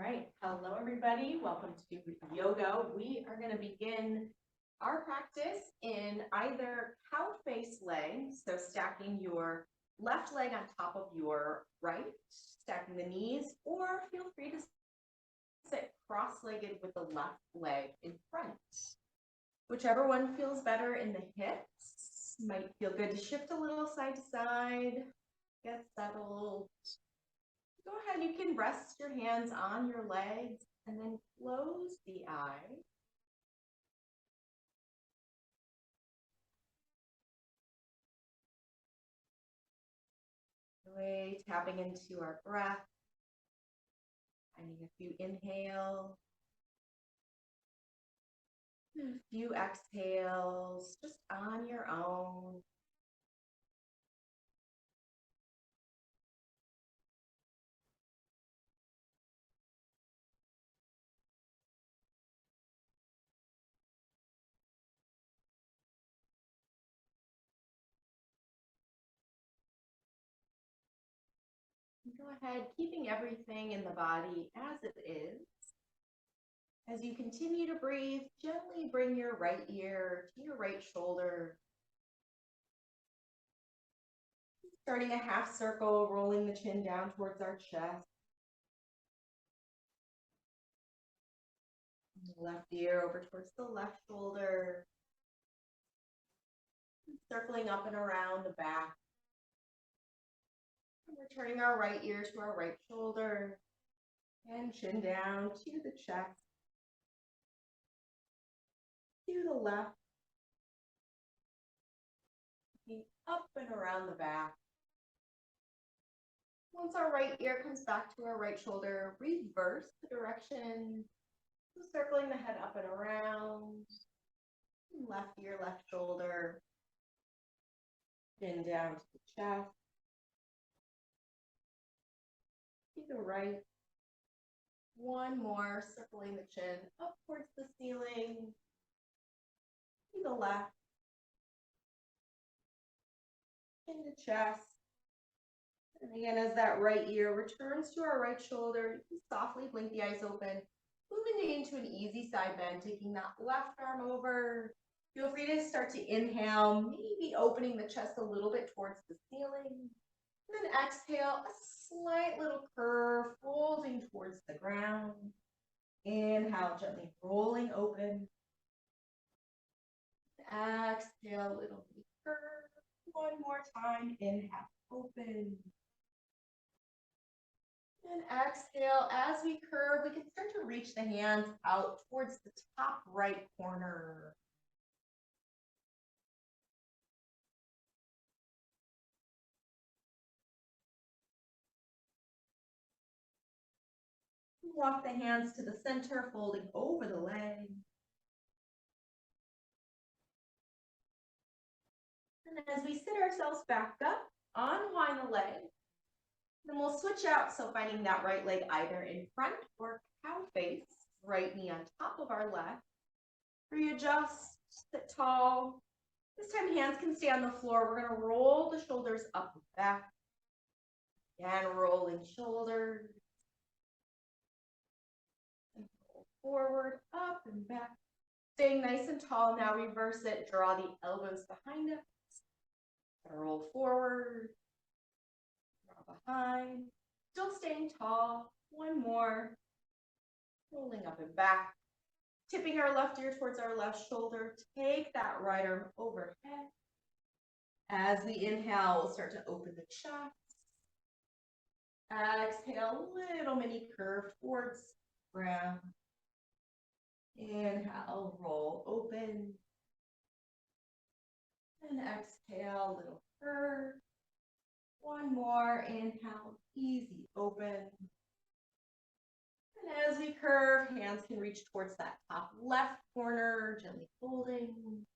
right. Hello, everybody. Welcome to yoga. We are going to begin our practice in either cow face leg, so stacking your left leg on top of your right, stacking the knees, or feel free to sit cross-legged with the left leg in front. Whichever one feels better in the hips. Might feel good to shift a little side to side, get settled. Go ahead, you can rest your hands on your legs and then close the eyes. Way tapping into our breath, finding a few inhales, a few exhales, just on your own. Go ahead, keeping everything in the body as it is. As you continue to breathe, gently bring your right ear to your right shoulder. Starting a half circle, rolling the chin down towards our chest. Left ear over towards the left shoulder. Circling up and around the back. And we're turning our right ear to our right shoulder. And chin down to the chest. To the left. Up and around the back. Once our right ear comes back to our right shoulder, reverse the direction. Circling the head up and around. Left ear, left shoulder. Chin down to the chest. To the right. One more, circling the chin up towards the ceiling. To the left. In the chest. And again, as that right ear returns to our right shoulder, you can softly blink the eyes open. Moving into an easy side bend, taking that left arm over. Feel free to start to inhale, maybe opening the chest a little bit towards the ceiling. And then exhale, a slight little curve, folding towards the ground. Inhale, gently rolling open. Exhale, little curve. One more time, inhale, open. And exhale, as we curve, we can start to reach the hands out towards the top right corner. Walk the hands to the center, folding over the leg. And as we sit ourselves back up, unwind the leg. Then we'll switch out, so finding that right leg either in front or cow face, right knee on top of our left. Readjust, sit tall. This time hands can stay on the floor. We're going to roll the shoulders up and back. Again, rolling shoulders. And roll forward, up and back. Staying nice and tall. Now reverse it. Draw the elbows behind us. Roll forward. Behind, still staying tall. One more, rolling up and back, tipping our left ear towards our left shoulder. Take that right arm overhead. As we inhale, we'll start to open the chest. Exhale, little mini curve towards the ground. Inhale, roll open. And exhale, little curve. One more, inhale, easy, open. And as we curve, hands can reach towards that top left corner, gently folding.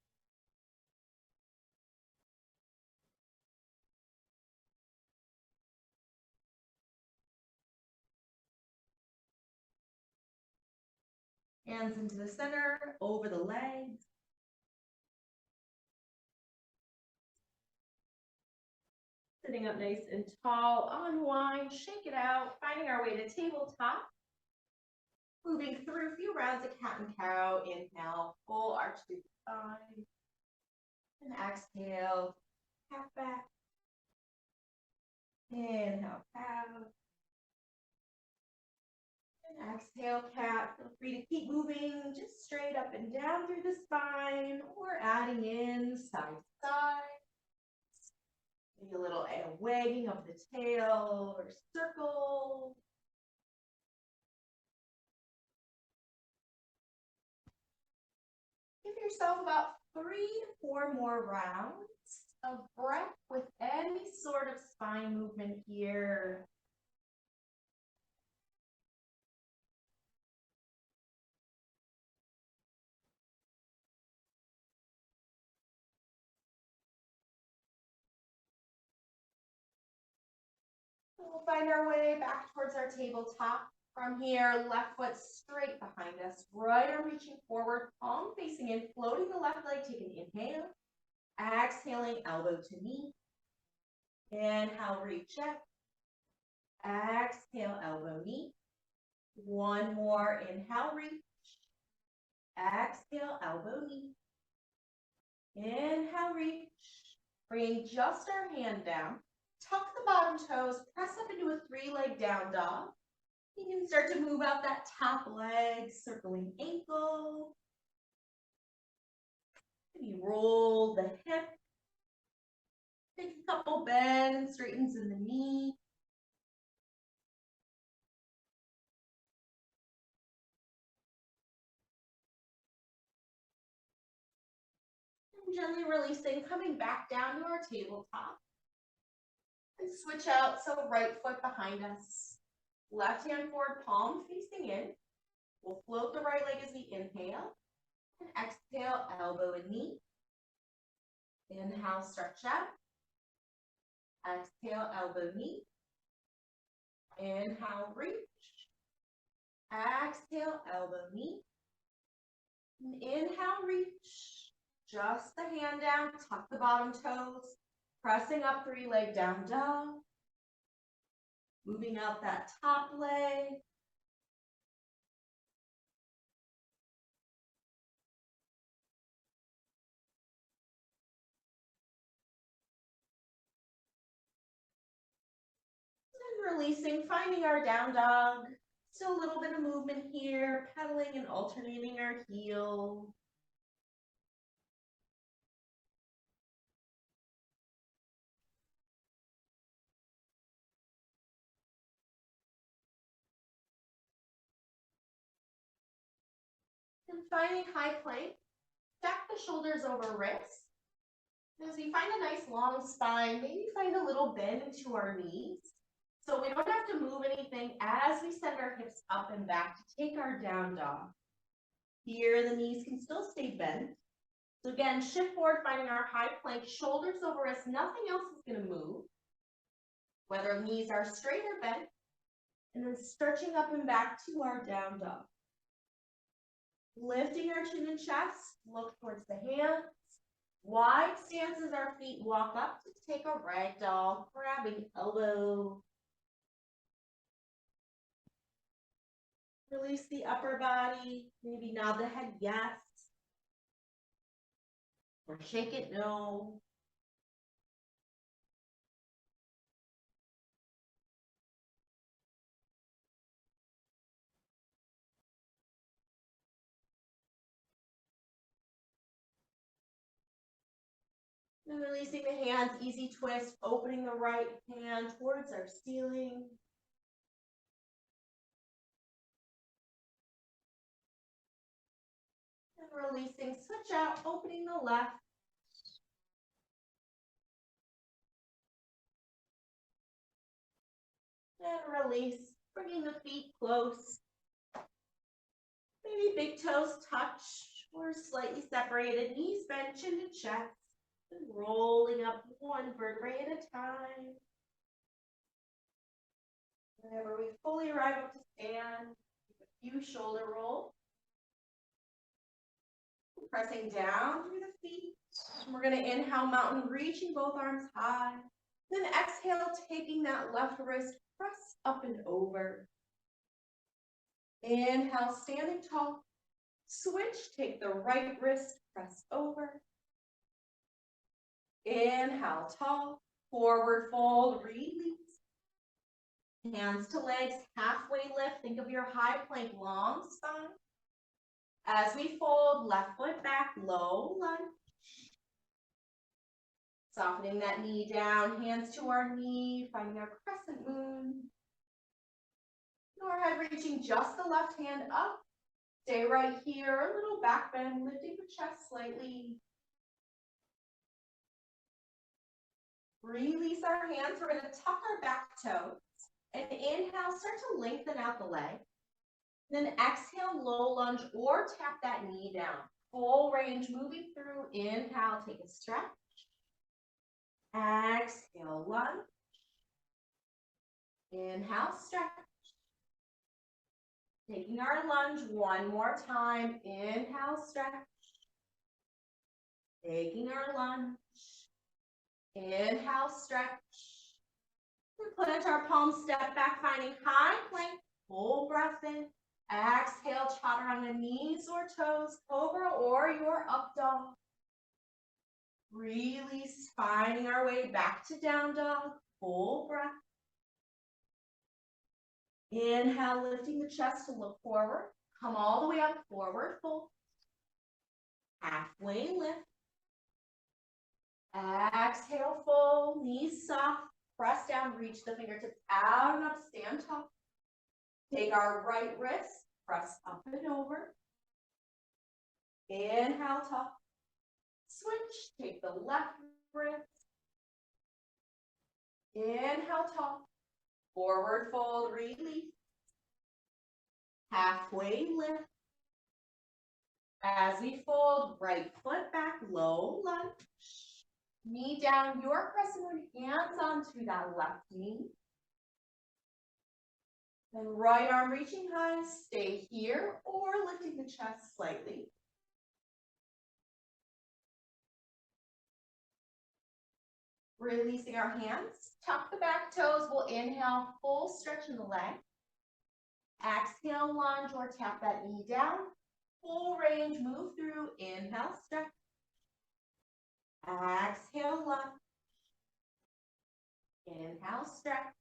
Hands into the center, over the legs. Sitting up nice and tall, unwind, shake it out, finding our way to tabletop. Moving through a few rounds of cat and cow. Inhale, full arch through the spine. And exhale, cat back. Inhale, cow. And exhale, cat. Feel free to keep moving just straight up and down through the spine or adding in side to side. Maybe a little wagging of the tail or circle. Give yourself about 3 to 4 more rounds of breath with any sort of spine movement here. We'll find our way back towards our tabletop. From here, left foot straight behind us, right arm reaching forward, palm facing in, floating the left leg, take an inhale. Exhaling, elbow to knee. Inhale, reach up. Exhale, elbow, knee. One more, inhale, reach. Exhale, elbow, knee. Inhale, reach. Bring just our hand down. Tuck the bottom toes, press up into a 3-leg down dog. You can start to move out that top leg, circling ankle. Maybe roll the hip. Take a couple bends, straightens in the knee. And gently releasing, coming back down to our tabletop. And switch out, so right foot behind us. Left hand forward, palm facing in. We'll float the right leg as we inhale. And exhale, elbow and knee. Inhale, stretch out. Exhale, elbow, knee. Inhale, reach. Exhale, elbow, knee. And inhale, reach. Just the hand down, tuck the bottom toes. Pressing up, 3-leg down dog. Moving out that top leg. And releasing, finding our down dog. Still a little bit of movement here, pedaling and alternating our heel. And finding high plank, stack the shoulders over wrists. As we find a nice long spine, maybe find a little bend into our knees. So we don't have to move anything as we send our hips up and back to take our down dog. Here, the knees can still stay bent. So again, shift forward, finding our high plank, shoulders over us, nothing else is going to move. Whether knees are straight or bent, and then stretching up and back to our down dog. Lifting our chin and chest, look towards the hands. Wide stance as our feet walk up to take a ragdoll, grabbing elbow. Release the upper body, maybe nod the head yes. Or shake it no. And releasing the hands, easy twist, opening the right hand towards our ceiling. And releasing, switch out, opening the left. And release, bringing the feet close. Maybe big toes touch or slightly separated, knees bent, chin to chest. And rolling up one vertebrae at a time. Whenever we fully arrive up to stand, a few shoulder rolls. Pressing down through the feet. We're going to inhale, mountain, reaching both arms high. Then exhale, taking that left wrist, press up and over. Inhale, standing tall. Switch, take the right wrist, press over. Inhale, tall. Forward fold, release. Hands to legs, halfway lift. Think of your high plank, long spine. As we fold, left foot back, low lunge. Softening that knee down, hands to our knee, finding our crescent moon. Overhead reaching just the left hand up. Stay right here, a little back bend, lifting the chest slightly. Release our hands. We're going to tuck our back toes. And inhale, start to lengthen out the leg. Then exhale, low lunge or tap that knee down. Full range moving through. Inhale, take a stretch. Exhale, lunge. Inhale, stretch. Taking our lunge one more time. Inhale, stretch. Taking our lunge. Inhale, stretch. Plant our palms, step back, finding high plank. Full breath in. Exhale, chaturanga, knees or toes, cobra or your up dog. Release, finding our way back to down dog. Full breath. Inhale, lifting the chest to look forward. Come all the way up, forward fold. Halfway lift. Exhale, fold, knees soft. Press down, reach the fingertips out and up, stand tall. Take our right wrist, press up and over. Inhale, tall. Switch, take the left wrist. Inhale, tall. Forward fold, release. Halfway lift. As we fold, right foot back, low lunge. Knee down, your crescent moon, hands onto that left knee. Then right arm reaching high, stay here or lifting the chest slightly. Releasing our hands, tuck the back toes. We'll inhale, full stretch in the leg. Exhale, lunge or tap that knee down. Full range, move through. Inhale, stretch. Exhale, lunge. Inhale, stretch.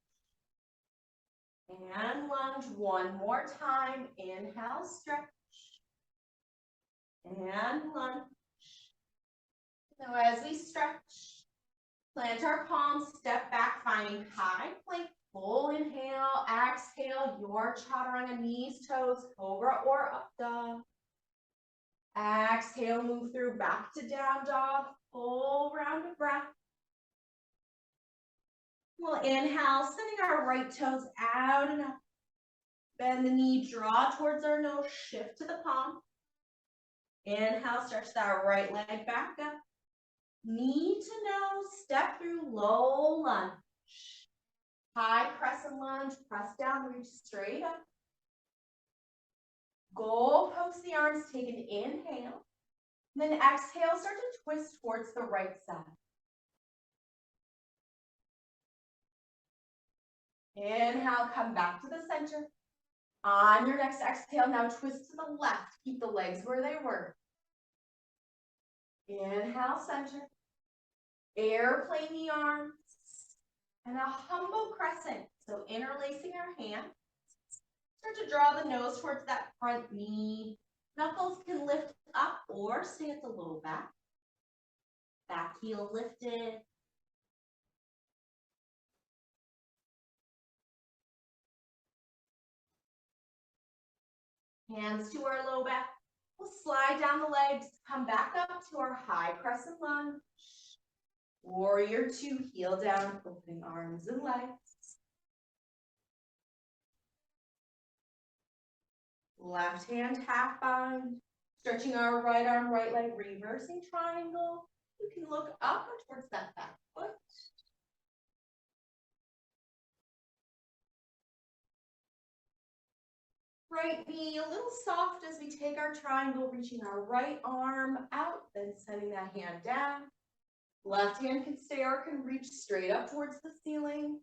And lunge one more time. Inhale, stretch. And lunge. Now as we stretch, plant our palms, step back, finding high plank. Full inhale, exhale, your chaturanga, knees, toes, cobra or up dog. Exhale, move through back to down dog, full round of breath. We'll inhale, sending our right toes out and up. Bend the knee, draw towards our nose, shift to the palm. Inhale, stretch that right leg back up. Knee to nose, step through low lunge. High crescent lunge, press down, reach straight up. Goal post the arms, take an inhale. Then exhale, start to twist towards the right side. Inhale, come back to the center. On your next exhale, now twist to the left. Keep the legs where they were. Inhale, center. Airplane the arms. And a humble crescent. So interlacing our hands. Start to draw the nose towards that front knee. Knuckles can lift up or stay at the low back. Back heel lifted. Hands to our low back. We'll slide down the legs, come back up to our high crescent lunge. Warrior two, heel down, opening arms and legs. Left hand half bind, stretching our right arm, right leg, reversing triangle. You can look up or towards that back foot. Right knee a little soft as we take our triangle, reaching our right arm out, then sending that hand down. Left hand can stay or can reach straight up towards the ceiling.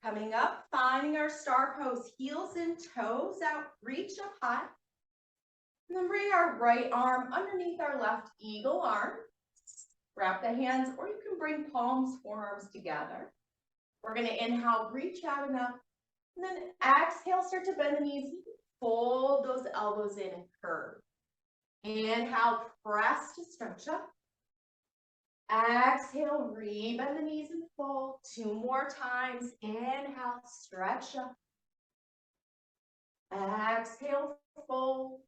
Coming up, finding our star pose, heels in, toes out, reach up high. And then bring our right arm underneath our left eagle arm. Wrap the hands, or you can bring palms, forearms together. We're going to inhale, reach out and up. And then exhale, start to bend the knees. Fold those elbows in and curve. Inhale, press to stretch up. Exhale, rebend the knees and fold. 2 more times. Inhale, stretch up. Exhale, fold.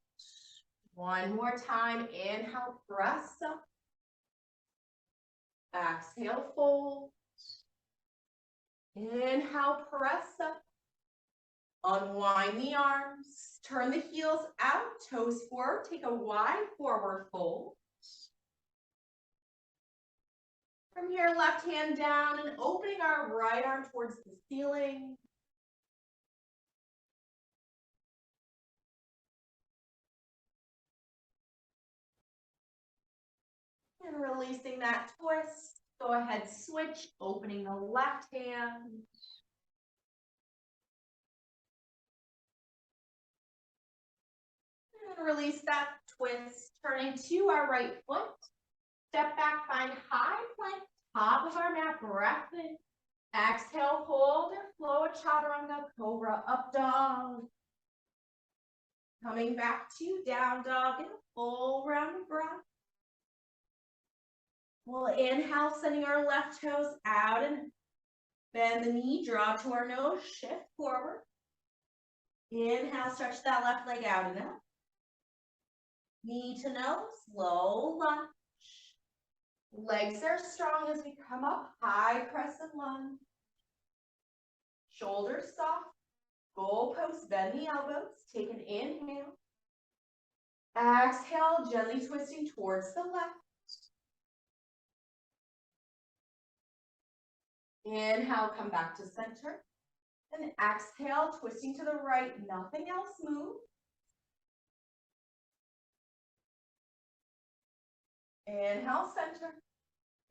1 more time. Inhale, press up. Exhale, fold. Inhale, press up. Unwind the arms. Turn the heels out, toes forward. Take a wide forward fold. From here, left hand down and opening our right arm towards the ceiling. And releasing that twist. Go ahead, switch, opening the left hand. And release that twist, turning to our right foot. Step back, find high plank, top of our mat, breath in. Exhale, hold or flow a chaturanga, cobra, up dog. Coming back to down dog in a full round of breath. We'll inhale, sending our left toes out and bend the knee, draw to our nose, shift forward. Inhale, stretch that left leg out and up. Knee to nose, low lunge. Legs are strong as we come up, high crescent lunge. Shoulders soft, goal post, bend the elbows. Take an inhale. Exhale, gently twisting towards the left. Inhale, come back to center. And exhale, twisting to the right, nothing else move. Inhale, center.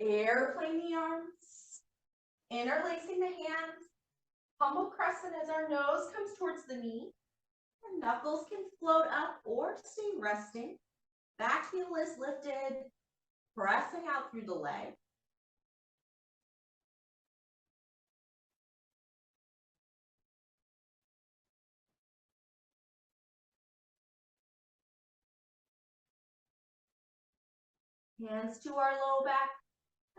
Airplane the arms. Interlacing the hands. Humble crescent as our nose comes towards the knee. The knuckles can float up or stay resting. Back heel is lifted. Pressing out through the leg. Hands to our low back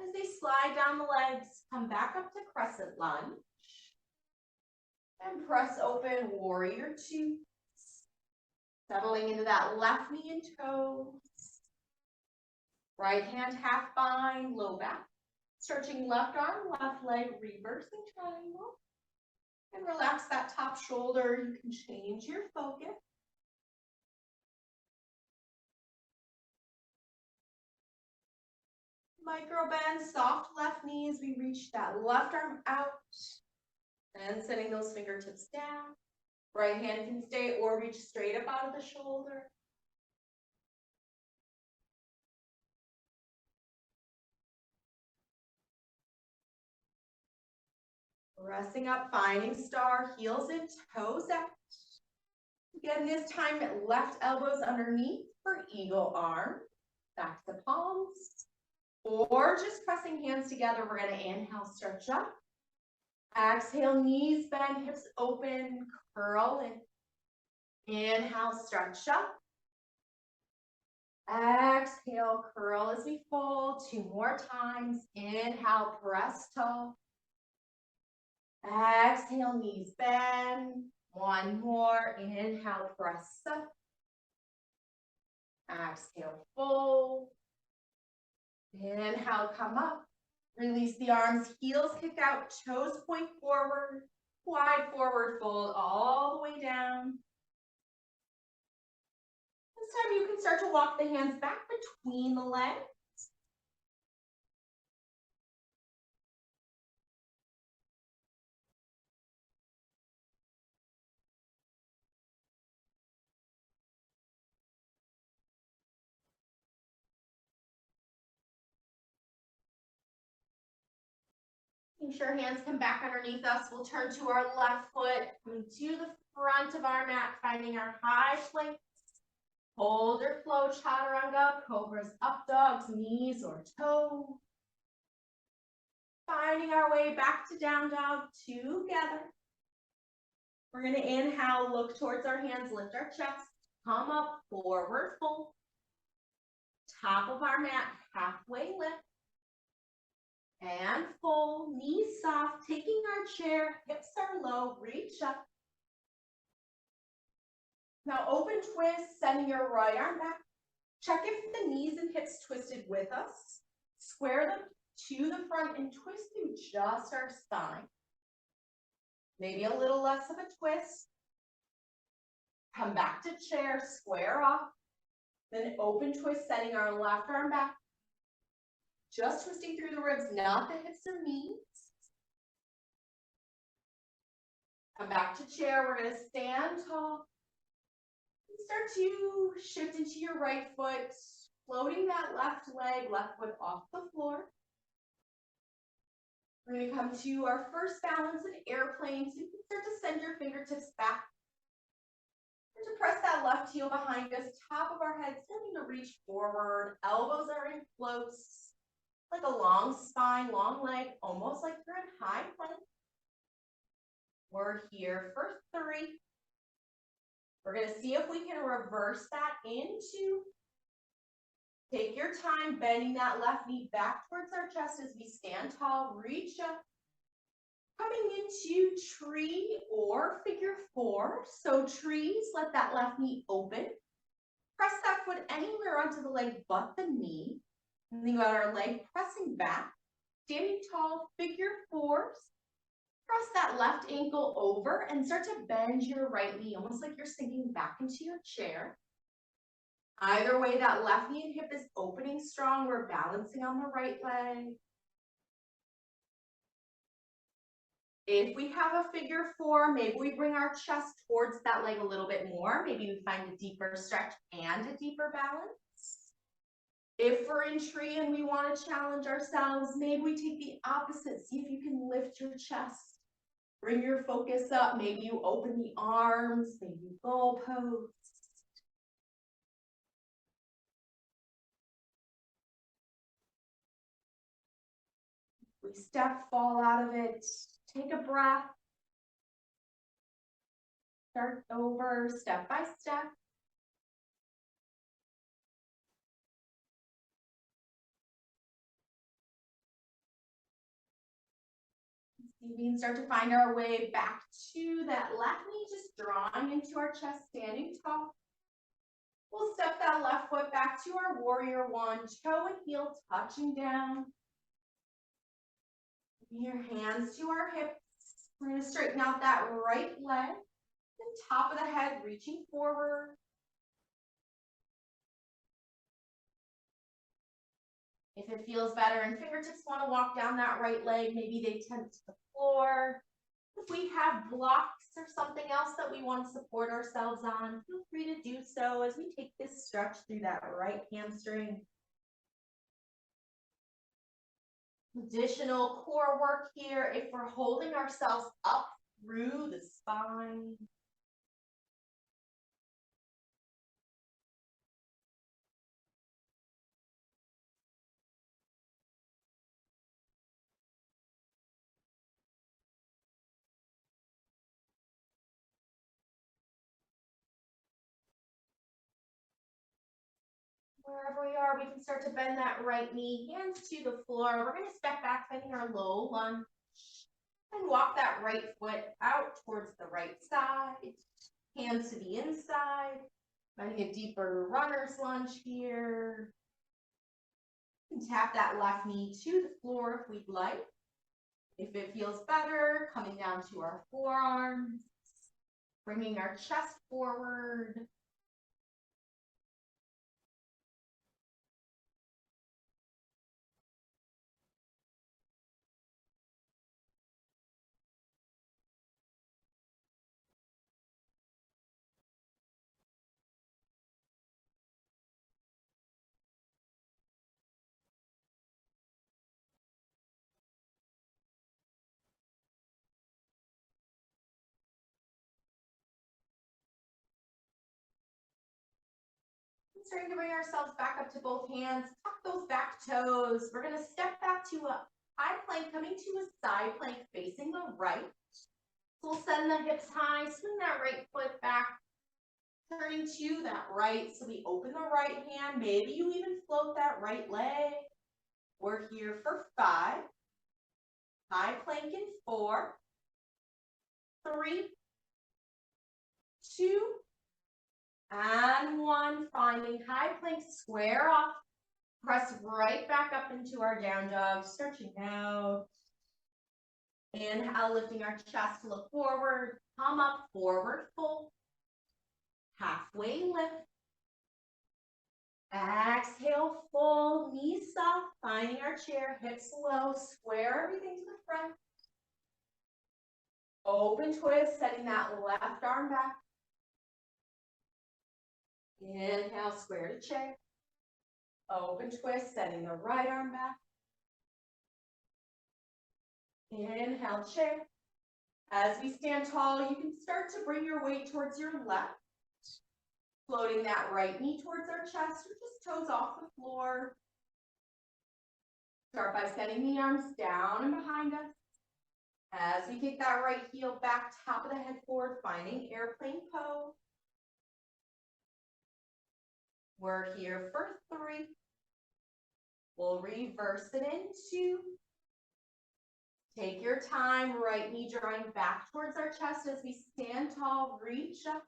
as they slide down the legs. Come back up to crescent lunge. And press open, warrior 2. Settling into that left knee and toes. Right hand half bind, low back. Stretching left arm, left leg, reversing triangle. And relax that top shoulder. You can change your focus. Micro bend, soft left knee as we reach that left arm out. And sending those fingertips down. Right hand can stay or reach straight up out of the shoulder. Pressing up, finding star, heels in, toes out. Again, this time, left elbows underneath for eagle arm. Back to palms. Or just pressing hands together, we're going to inhale, stretch up. Exhale, knees bend, hips open, curl in. Inhale, stretch up. Exhale, curl as we fold. 2 more times. Inhale, press tall. Exhale, knees bend. 1 more. Inhale, press up. Exhale, fold. Inhale, come up. Release the arms, heels kick out, toes point forward. Wide forward fold all the way down. This time you can start to walk the hands back between the legs. Making sure hands come back underneath us. We'll turn to our left foot, coming to the front of our mat, finding our high plank. Hold or flow, chaturanga, cobras, up dogs, knees or toes. Finding our way back to down dog together. We're going to inhale, look towards our hands, lift our chest, come up, forward fold. Top of our mat, halfway lift. And fold, knees soft, taking our chair, hips are low, reach up. Now open twist, sending your right arm back. Check if the knees and hips twisted with us. Square them to the front and twist through just our spine. Maybe a little less of a twist. Come back to chair, square off. Then open twist, sending our left arm back. Just twisting through the ribs, not the hips or knees. Come back to chair. We're going to stand tall. Start to shift into your right foot, floating that left leg, left foot off the floor. We're going to come to our first balance in airplane. So you can start to send your fingertips back. And to press that left heel behind us, top of our head, starting to reach forward. Elbows are in floats. Like a long spine, long leg, almost like you're in high plank. We're here for 3. We're going to see if we can reverse that into. Take your time, bending that left knee back towards our chest as we stand tall, reach up. Coming into tree or figure 4. So trees, let that left knee open. Press that foot anywhere onto the leg but the knee. And think about our leg pressing back, standing tall, figure 4s. Press that left ankle over and start to bend your right knee, almost like you're sinking back into your chair. Either way, that left knee and hip is opening strong. We're balancing on the right leg. If we have a figure 4, maybe we bring our chest towards that leg a little bit more. Maybe we find a deeper stretch and a deeper balance. If we're in tree and we want to challenge ourselves, maybe we take the opposite. See if you can lift your chest. Bring your focus up. Maybe you open the arms. Maybe you goal pose. We step, fall out of it. Take a breath. Start over step by step. We can start to find our way back to that left knee, just drawing into our chest, standing tall. We'll step that left foot back to our warrior 1, toe and heel touching down. Bring your hands to our hips. We're going to straighten out that right leg, the top of the head reaching forward. If it feels better and fingertips want to walk down that right leg, maybe they tend to the floor. If we have blocks or something else that we want to support ourselves on, feel free to do so as we take this stretch through that right hamstring. Additional core work here if we're holding ourselves up through the spine. Wherever we are, we can start to bend that right knee, hands to the floor. We're going to step back, finding our low lunge, and walk that right foot out towards the right side. Hands to the inside, finding a deeper runner's lunge here. And tap that left knee to the floor if we'd like. If it feels better, coming down to our forearms, bringing our chest forward. Starting to bring ourselves back up to both hands, tuck those back toes. We're gonna step back to a high plank, coming to a side plank facing the right. So we'll send the hips high, swing that right foot back, turning to that right. So we open the right hand, maybe you even float that right leg. We're here for 5, high plank in 4, 3, 2, and 1. Finding high plank, square off, press right back up into our down dog, stretching out. Inhale, lifting our chest to look forward, come up, forward fold, halfway lift. Exhale, fold, knees soft, finding our chair, hips low, square everything to the front. Open twist, setting that left arm back. Inhale, square to chair. Open twist, setting the right arm back. Inhale, chair. As we stand tall, you can start to bring your weight towards your left. Floating that right knee towards our chest, or just toes off the floor. Start by sending the arms down and behind us. As we kick that right heel back, top of the head forward, finding airplane pose. We're here for 3. We'll reverse it in 2. Take your time, right knee drawing back towards our chest as we stand tall, reach up.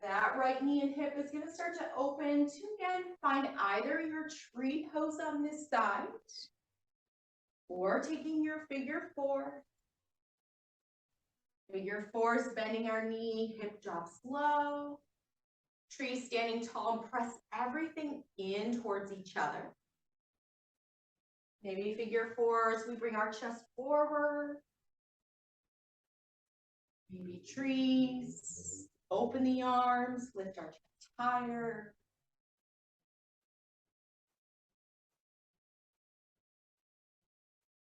That right knee and hip is going to start to open to, again, find either your tree pose on this side or taking your figure 4. Figure 4 is bending our knee, hip drops low. Tree standing tall and press everything in towards each other. Maybe figure 4 as we bring our chest forward. Maybe trees. Open the arms, lift our chest higher.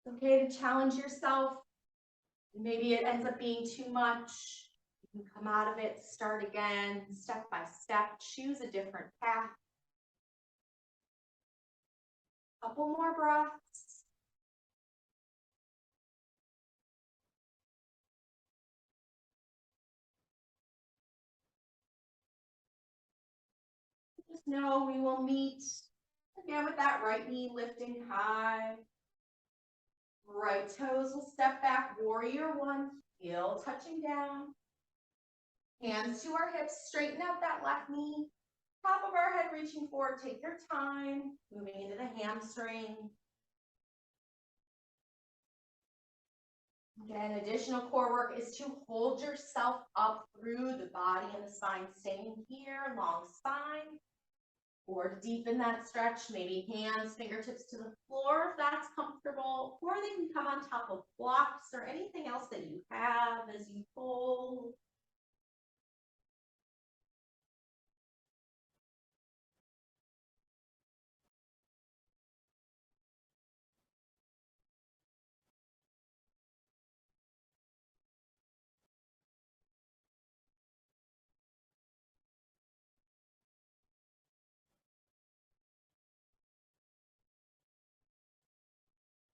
It's okay to challenge yourself. Maybe it ends up being too much. You can come out of it, start again, step by step, choose a different path. Couple more breaths. Just know we will meet again with that right knee lifting high. Right toes will step back, warrior 1, heel touching down. Hands to our hips, straighten out that left knee. Top of our head reaching forward, take your time, moving into the hamstring. Again, additional core work is to hold yourself up through the body and the spine, staying here, long spine. Or to deepen that stretch, maybe hands, fingertips to the floor if that's comfortable, or they can come on top of blocks or anything else that you have as you fold.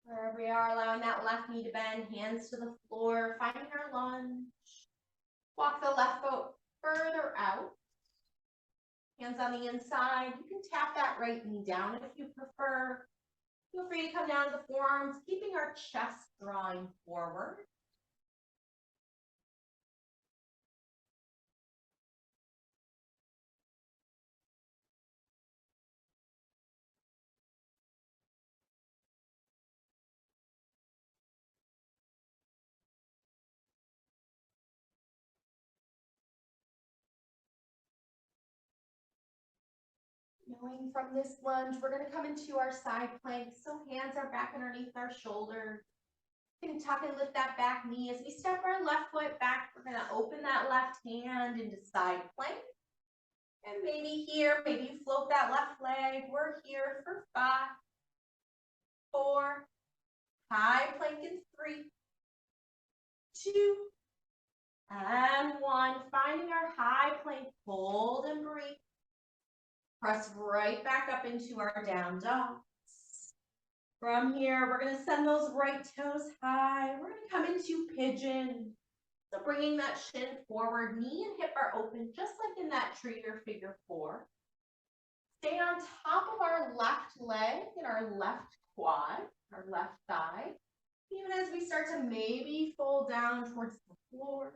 Wherever we are, allowing that left knee to bend, hands to the floor, finding our lunge. Walk the left foot further out. Hands on the inside. You can tap that right knee down if you prefer. Feel free to come down to the forearms, keeping our chest drawing forward. Going from this lunge, we're going to come into our side plank. So hands are back underneath our shoulders. You can tuck and lift that back knee. As we step our left foot back, we're going to open that left hand into side plank. And maybe here, maybe you float that left leg. We're here for 5, 4, high plank in 3, 2, and 1. Finding our high plank, hold and breathe. Press right back up into our down dogs. From here, we're going to send those right toes high. We're going to come into pigeon. So bringing that shin forward, knee and hip are open, just like in that tree or figure four. Stay on top of our left leg and our left quad, our left thigh, even as we start to maybe fold down towards the floor.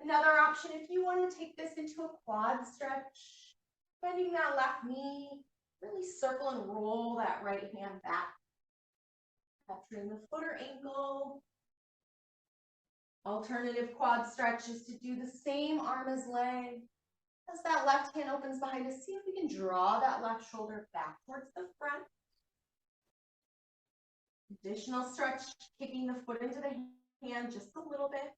Another option, if you want to take this into a quad stretch, bending that left knee, really circle and roll that right hand back, capturing the foot or ankle. Alternative quad stretch is to do the same arm as leg. As that left hand opens behind us, see if we can draw that left shoulder back towards the front. Additional stretch, kicking the foot into the hand just a little bit.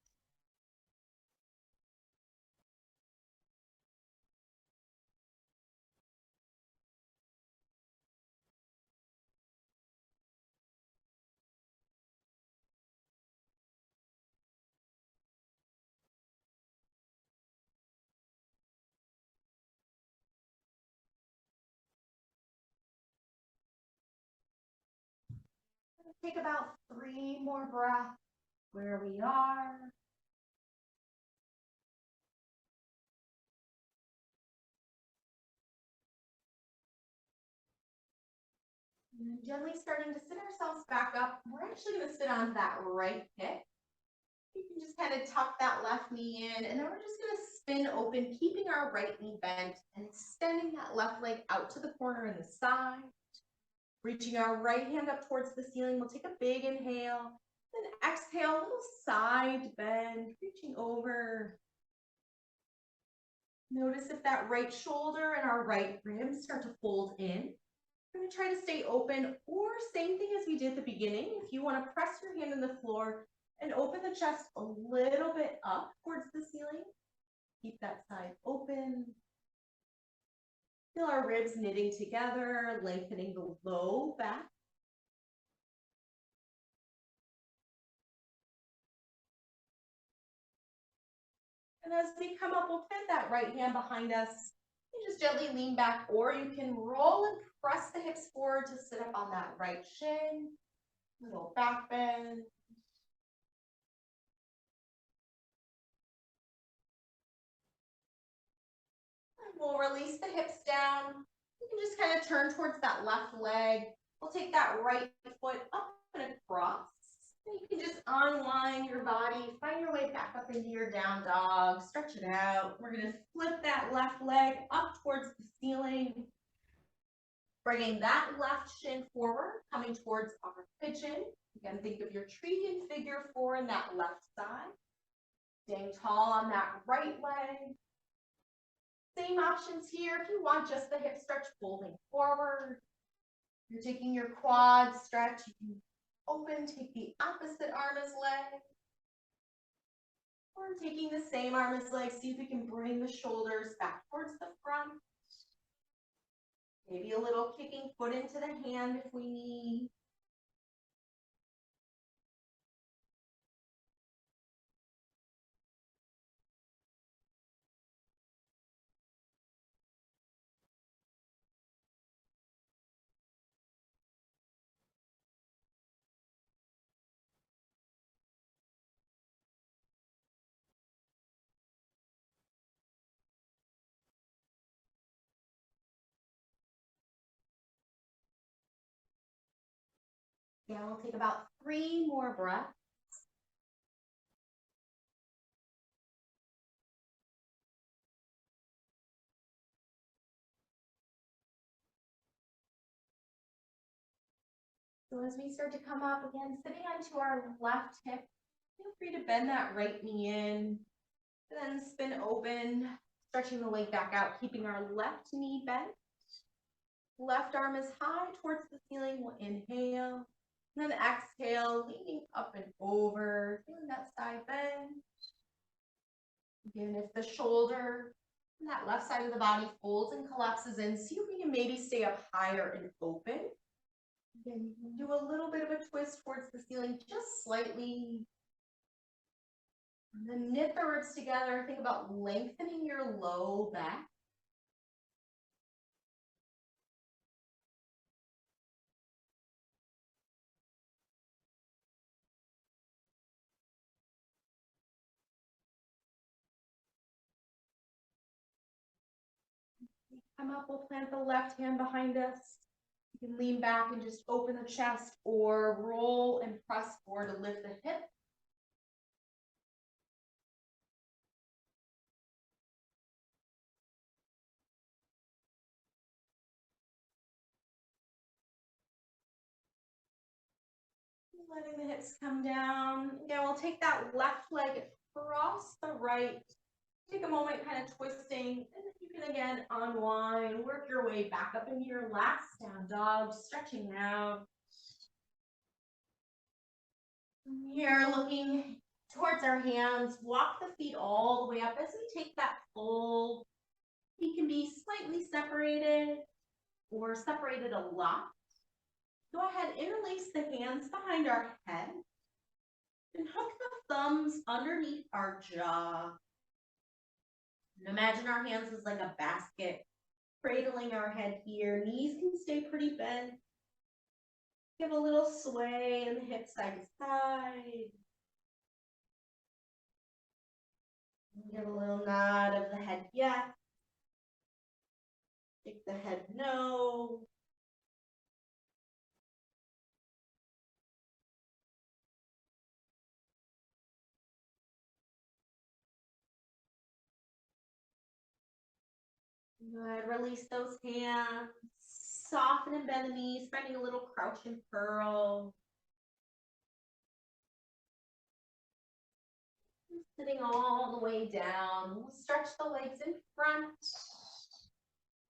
Take about 3 more breaths where we are. And gently starting to sit ourselves back up. We're actually going to sit on that right hip. You can just kind of tuck that left knee in, and then we're just going to spin open, keeping our right knee bent and extending that left leg out to the corner and the side. Reaching our right hand up towards the ceiling. We'll take a big inhale, then exhale, a little side bend, reaching over. Notice if that right shoulder and our right rib start to fold in. We're going to try to stay open, or same thing as we did at the beginning. If you want to press your hand in the floor and open the chest a little bit up towards the ceiling, keep that side open. Feel our ribs knitting together, lengthening the low back. And as we come up, we'll plant that right hand behind us. You just gently lean back, or you can roll and press the hips forward to sit up on that right shin. Little back bend. And we'll release the hips down. You can just kind of turn towards that left leg. We'll take that right foot up and across. And you can just unwind your body, find your way back up into your down dog, stretch it out. We're going to flip that left leg up towards the ceiling. Bringing that left shin forward, coming towards our pigeon. Again, think of your tree in figure four in that left side. Staying tall on that right leg. Same options here. If you want just the hip stretch, folding forward. You're taking your quad stretch. You can open, take the opposite arm as leg. Or taking the same arm as leg, see if we can bring the shoulders back towards the front. Maybe a little kicking foot into the hand if we need. Yeah, we'll take about 3 more breaths. So as we start to come up again, sitting onto our left hip, feel free to bend that right knee in, then spin open, stretching the leg back out, keeping our left knee bent. Left arm is high towards the ceiling. We'll inhale, and then exhale, leaning up and over, feeling that side bend. Again, if the shoulder and that left side of the body folds and collapses in, see if we can maybe stay up higher and open. Again, you can do a little bit of a twist towards the ceiling, just slightly. And then knit the ribs together. Think about lengthening your low back. Come up, we'll plant the left hand behind us. You can lean back and just open the chest or roll and press forward to lift the hip. Letting the hips come down. Again, we'll take that left leg across the right. Take a moment kind of twisting, and then you can again unwind, work your way back up into your last down dog, stretching out. Here, looking towards our hands, walk the feet all the way up as we take that fold. Feet can be slightly separated or separated a lot. Go ahead, interlace the hands behind our head and hook the thumbs underneath our jaw. And imagine our hands as like a basket, cradling our head here. Knees can stay pretty bent. Give a little sway in the hips side to side. Give a little nod of the head yes. Shake the head no. Good. Release those hands. Soften and bend the knees, finding a little crouch and curl. Sitting all the way down. We'll stretch the legs in front.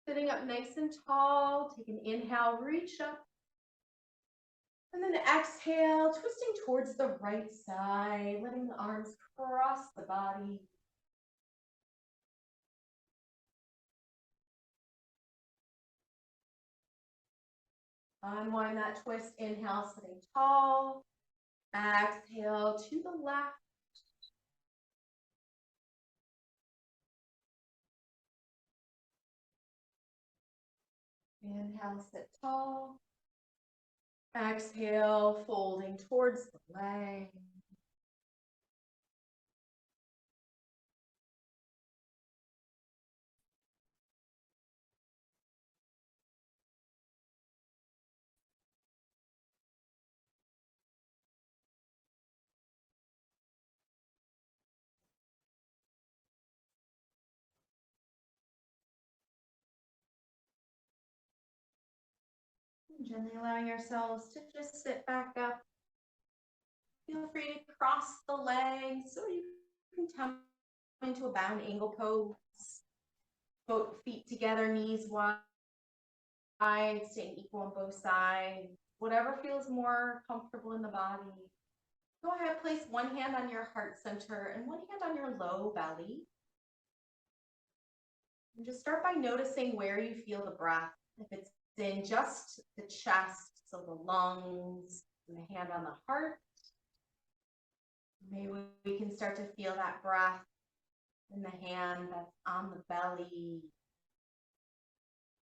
Sitting up nice and tall. Take an inhale, reach up. And then exhale, twisting towards the right side, letting the arms cross the body. Unwind that twist, inhale, sitting tall. Exhale to the left. Inhale, sit tall. Exhale, folding towards the leg. Gently allowing ourselves to just sit back up. Feel free to cross the legs, or you can come into a bound angle pose. Both feet together, knees wide, staying equal on both sides. Whatever feels more comfortable in the body. Go ahead, place one hand on your heart center and one hand on your low belly. And just start by noticing where you feel the breath. If it's in just the chest, so the lungs, and the hand on the heart, maybe we can start to feel that breath in the hand that's on the belly.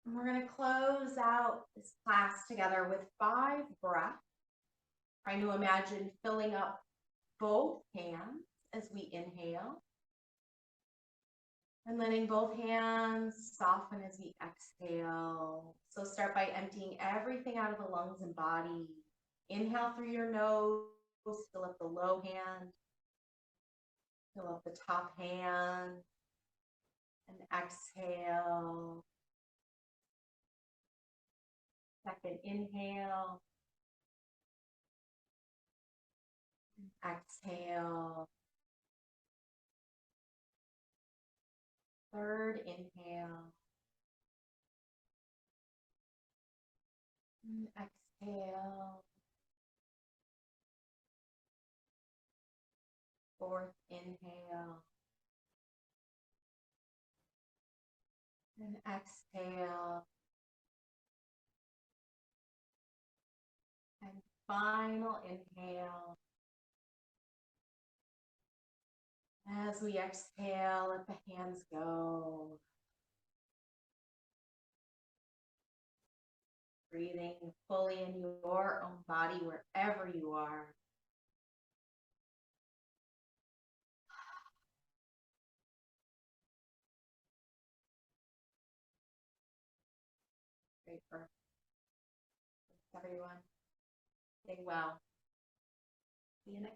And we're going to close out this class together with 5 breaths. Trying to imagine filling up both hands as we inhale. And letting both hands soften as we exhale. So start by emptying everything out of the lungs and body. Inhale through your nose, fill up the low hand. Fill up the top hand. And exhale. Second inhale. And exhale. Third inhale. And exhale. Fourth inhale. And exhale. And final inhale. As we exhale, let the hands go. Breathing fully in your own body wherever you are. pray for everyone. Stay well. See you next